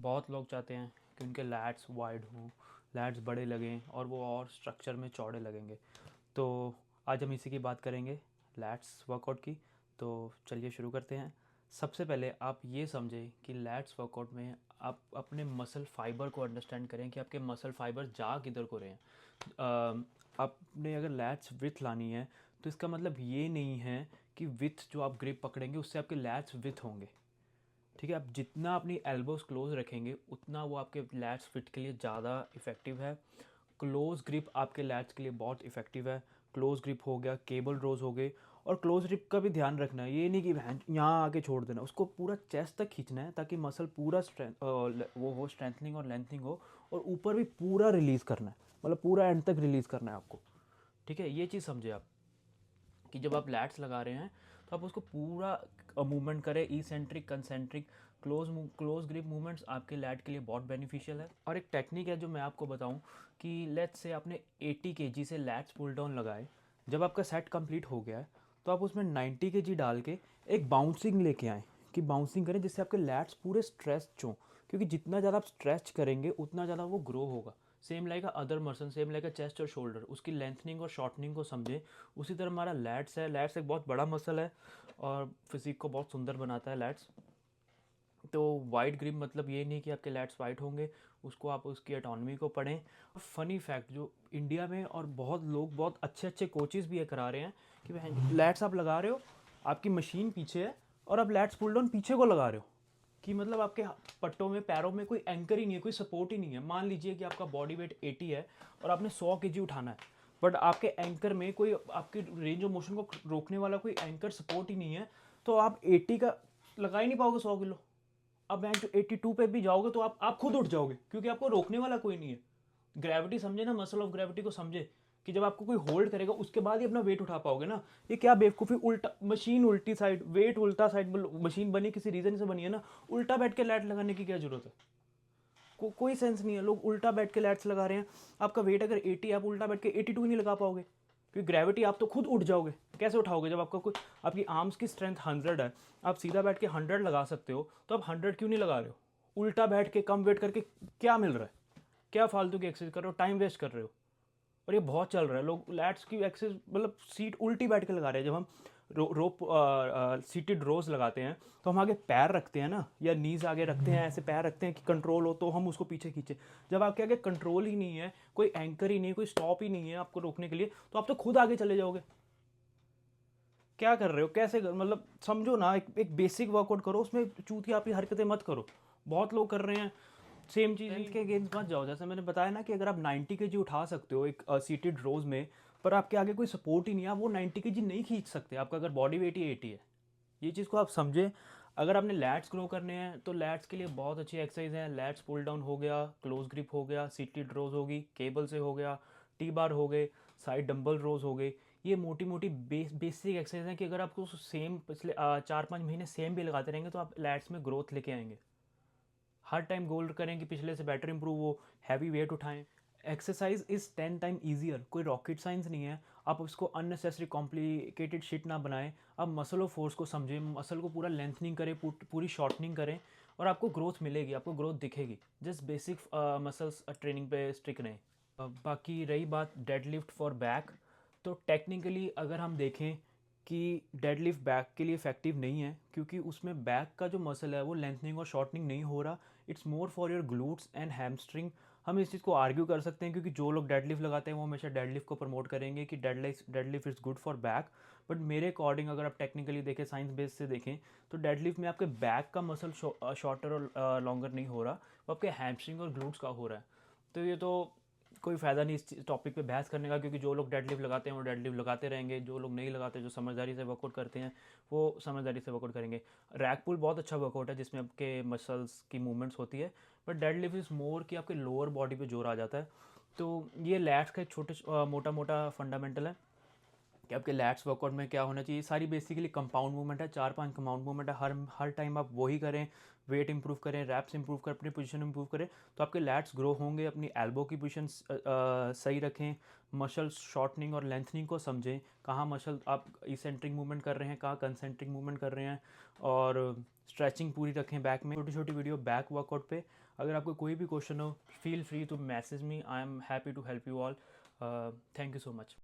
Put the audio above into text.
बहुत लोग चाहते हैं कि उनके लैट्स वाइड हों, लैट्स बड़े लगें और वो और स्ट्रक्चर में चौड़े लगेंगे। तो आज हम इसी की बात करेंगे, लैट्स वर्कआउट की। तो चलिए शुरू करते हैं। सबसे पहले आप ये समझें कि लैट्स वर्कआउट में आप अपने मसल फाइबर को अंडरस्टैंड करें कि आपके मसल फाइबर जा किधर को रहे हैं। आपने अगर लैट्स विथ लानी है तो इसका मतलब ये नहीं है कि विथ जो आप ग्रिप पकड़ेंगे उससे आपके लैट्स विथ होंगे। ठीक है, आप जितना अपनी एल्बोज क्लोज रखेंगे उतना वो आपके लैट्स फिट के लिए ज़्यादा इफ़ेक्टिव है। क्लोज ग्रिप आपके लैट्स के लिए बहुत इफ़ेक्टिव है। क्लोज ग्रिप हो गया, केबल रोज हो गए। और क्लोज ग्रिप का भी ध्यान रखना है, ये नहीं कि यहाँ आके छोड़ देना, उसको पूरा चेस्ट तक खींचना है ताकि मसल पूरा वो हो, स्ट्रेंथनिंग और लेंथनिंग हो। और ऊपर भी पूरा रिलीज़ करना है, मतलब पूरा एंड तक रिलीज़ करना है आपको। ठीक है, ये चीज़ समझे आप कि जब आप लैट्स लगा रहे हैं तो आप उसको पूरा मूवमेंट करें, eccentric, concentric, close grip movements आपके लैट के लिए बहुत बेनिफिशियल है। और एक टेक्निक है जो मैं आपको बताऊं कि लेट्स से आपने 80 केजी से लैट्स पुल डाउन लगाए। जब आपका सेट कंप्लीट हो गया है तो आप उसमें 90 केजी डाल के एक बाउंसिंग लेके आएँ, कि बाउंसिंग करें जिससे आपके लैट्स पूरे स्ट्रेच हों, क्योंकि जितना ज़्यादा आप स्ट्रेच करेंगे उतना ज़्यादा वो ग्रो होगा। Same like other muscle, same like chest और शोल्डर, उसकी लेंथनिंग और शॉर्टनिंग को समझें। उसी तरह हमारा लैट्स है, लैट्स एक बहुत बड़ा मसल है और फिजिक को बहुत सुंदर बनाता है लैट्स। तो वाइड ग्रिप मतलब ये नहीं कि आपके लैट्स वाइड होंगे, उसको आप उसकी एटोनमी को पढ़ें। फ़नी फैक्ट जो इंडिया में और बहुत लोग, बहुत अच्छे अच्छे कोचेज़ भी ये करा रहे हैं कि लैट्स आप लगा रहे हो, आपकी मशीन पीछे है और आप लैट्स पुल डाउन पीछे को लगा रहे हो, कि मतलब आपके पट्टों में, पैरों में कोई एंकर ही नहीं है, कोई सपोर्ट ही नहीं है। मान लीजिए कि आपका बॉडी वेट 80 है और आपने 100 केजी उठाना है, बट आपके एंकर में कोई, आपके रेंज ऑफ मोशन को रोकने वाला कोई एंकर सपोर्ट ही नहीं है, तो आप 80 का लगा ही नहीं पाओगे 100 किलो। अब मैं जो 82 पे भी जाओगे तो आप खुद उठ जाओगे, क्योंकि आपको रोकने वाला कोई नहीं है। ग्रेविटी समझे ना, मसल ऑफ ग्रेविटी को समझे कि जब आपको कोई होल्ड करेगा उसके बाद ही अपना वेट उठा पाओगे ना। ये क्या बेवकूफ़ी, उल्टा मशीन, उल्टी साइड वेट, उल्टा साइड मशीन बनी किसी रीज़न से बनी है ना, उल्टा बैठ के लैट लगाने की क्या जरूरत है। कोई सेंस नहीं है, लोग उल्टा बैठ के लैट्स लगा रहे हैं। आपका वेट अगर 80 है, आप उल्टा बैठ के 82 ही नहीं लगा पाओगे, क्योंकि ग्रेविटी, आप तो खुद उठ जाओगे। कैसे उठाओगे जब आपका कोई, आपकी आर्म्स की स्ट्रेंथ 100 है, आप सीधा बैठ के 100 लगा सकते हो, तो आप 100 क्यों नहीं लगा रहे हो। उल्टा बैठ के कम वेट करके क्या मिल रहा है, क्या फालतू की एक्सरसाइज कर रहे हो, टाइम वेस्ट कर रहे हो। और ये बहुत चल रहा है, लोग लैट्स की एक्सरसाइज मतलब सीट उल्टी बैठ के लगा रहे हैं। जब हम रोप सीटेड रोज लगाते हैं तो हम आगे पैर रखते हैं ना, या नीज आगे रखते हैं, ऐसे पैर रखते हैं कि कंट्रोल हो, तो हम उसको पीछे खींचे। जब आपके आगे कंट्रोल ही नहीं है, कोई एंकर ही नहीं है, कोई स्टॉप ही नहीं है आपको रोकने के लिए, तो आप तो खुद आगे चले जाओगे। क्या कर रहे हो, कैसे कर, मतलब समझो ना, एक बेसिक वर्कआउट करो, उसमें चूतिया आपकी हरकतें मत करो। बहुत लोग कर रहे हैं सेम चीज़ के अगेंस्ट मत जाओ। जैसे मैंने बताया ना कि अगर आप 90 केजी उठा सकते हो एक सीटेड रोज में, पर आपके आगे कोई सपोर्ट ही नहीं है, आप वो 90 केजी नहीं खींच सकते, आपका अगर बॉडी वेट ही 80 है। ये चीज़ को आप समझें। अगर आपने लैट्स ग्रो करने हैं तो लैट्स के लिए बहुत अच्छी एक्सरसाइज है। लैट्स पुल डाउन हो गया, क्लोज ग्रिप हो गया, सीटेड रोज होगी, केबल से हो गया, टी बार हो गए, साइड डंबल रोज हो गए। ये मोटी मोटी बेसिक एक्सरसाइज हैं कि अगर आपको सेम पिछले 4-5 महीने सेम भी लगाते रहेंगे तो आप लैट्स में ग्रोथ लेके आएंगे। हर टाइम गोल करें कि पिछले से बेटर इंप्रूव हो, हैवी वेट उठाएं। एक्सरसाइज इज़ 10 टाइम ईजियर, कोई रॉकेट साइंस नहीं है। आप उसको अननेसेसरी कॉम्प्लिकेटेड शिट ना बनाएं। आप मसल ऑफ फोर्स को समझें, मसल को पूरा लेंथनिंग करें, पूरी शॉर्टनिंग करें, और आपको ग्रोथ मिलेगी, आपको ग्रोथ दिखेगी। जस्ट बेसिक मसल्स ट्रेनिंग पे स्टिक रहें। बाकी रही बात डेडलिफ्ट फॉर बैक, तो टेक्निकली अगर हम देखें कि डेडलिफ्ट बैक के लिए इफेक्टिव नहीं है, क्योंकि उसमें बैक का जो मसल है वो लेंथनिंग और शॉर्टनिंग नहीं हो रहा। It's more for your glutes and hamstring. हम इस चीज़ को आर्ग्यू कर सकते हैं, क्योंकि जो लोग डेडलिफ्ट लगाते हैं वो हमेशा डेडलिफ्ट को प्रमोट करेंगे कि deadlift is good for back. But मेरे अकॉर्डिंग अगर आप टेक्निकली देखें, साइंस बेस से देखें, तो डेडलिफ्ट में आपके बैक का मसल शॉर्टर और लॉन्गर नहीं हो रहा, वो आपके हैमस्ट्रिंग और ग्लूट्स का हो रहा है। तो ये तो कोई फ़ायदा नहीं इस टॉपिक पे बहस करने का, क्योंकि जो लोग डेडलिफ्ट लगाते हैं वो डेडलिफ्ट लगाते रहेंगे, जो लोग नहीं लगाते, जो समझदारी से वर्कआउट करते हैं वो समझदारी से वर्कआउट करेंगे। रैक पुल बहुत अच्छा वर्कआउट है जिसमें आपके मसल्स की मूवमेंट्स होती है, बट डेडलिफ्ट इज़ मोर कि आपके लोअर बॉडी पे जोर आ जाता है। तो ये लैट्स का एक मोटा मोटा फंडामेंटल है कि आपके लैट्स वर्कआउट में क्या होना चाहिए। सारी बेसिकली कंपाउंड मूवमेंट है, 4-5 कंपाउंड मूवमेंट है। हर हर टाइम आप वही करें, वेट इंप्रूव करें, रैप्स इंप्रूव करें, अपनी पोजीशन इंप्रूव करें, तो आपके लैट्स ग्रो होंगे। अपनी एल्बो की पोजीशन सही रखें, मसल शॉर्टनिंग और लेंथनिंग को समझें, कहाँ मसल आप इसेंट्रिक मूवमेंट कर रहे हैं, कहाँ कंसेंट्रिक मूवमेंट कर रहे हैं, और स्ट्रेचिंग पूरी रखें बैक में। छोटी छोटी वीडियो बैक वर्कआउट पे अगर आपको कोई भी क्वेश्चन हो, feel free to message me, I am happy to help you all. Thank you so much.